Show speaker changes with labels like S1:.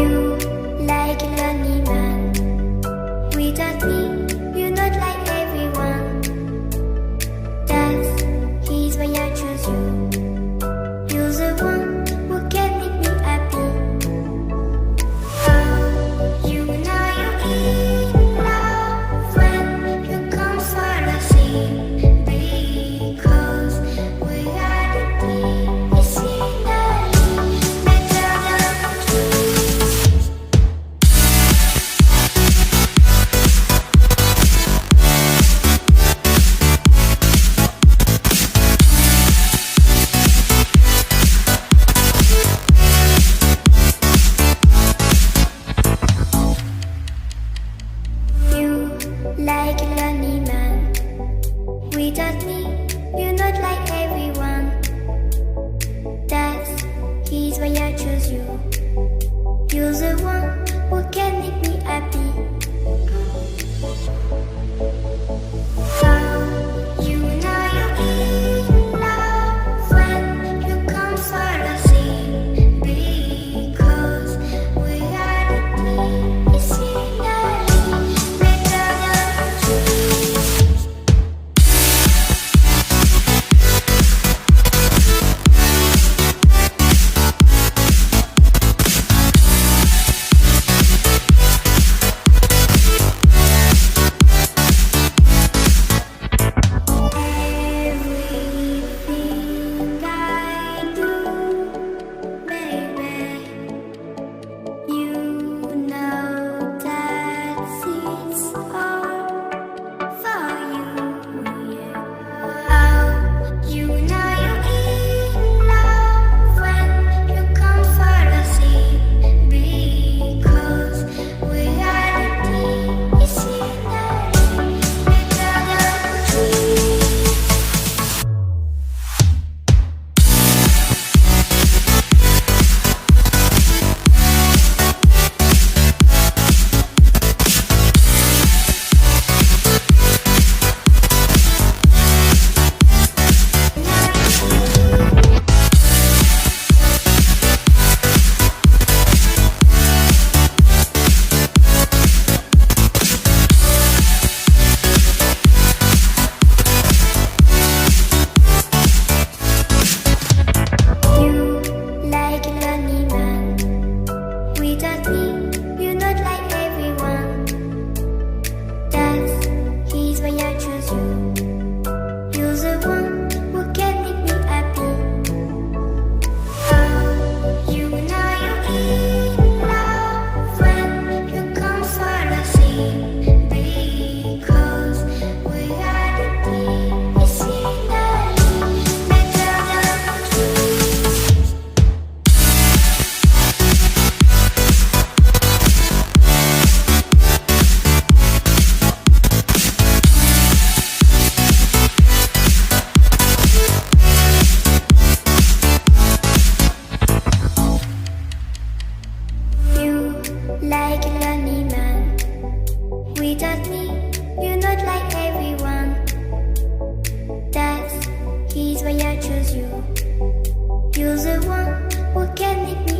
S1: You like a lonely man. Without me, you're not like everyone. That's he's why I choose you. You're the one who can make me happy. Oh, you know you're in love when you come for the sea. Because reality is finally better than dreams. You like a lonely man. Without me, you're not like everyone. That's he's why I choose you. You're the one who can make me happy. Oh, you know you're in love when you come for the sea. Because reality is finally better than dreams. Everything I do, baby, you know that it's all for you. Oh, you know you're in love when you come for the sea. Because reality is finally better than dreams. You like a lonely man. Without me, you're not like everyone. That's he's why I choose you. You're the one who can make me happy. Oh, you know you're in love when you come for the sea. Because reality is finally better than dreams. You like a lonely man. Without me, you're not like everyone. That's he's why I choose you. You're the one who can make me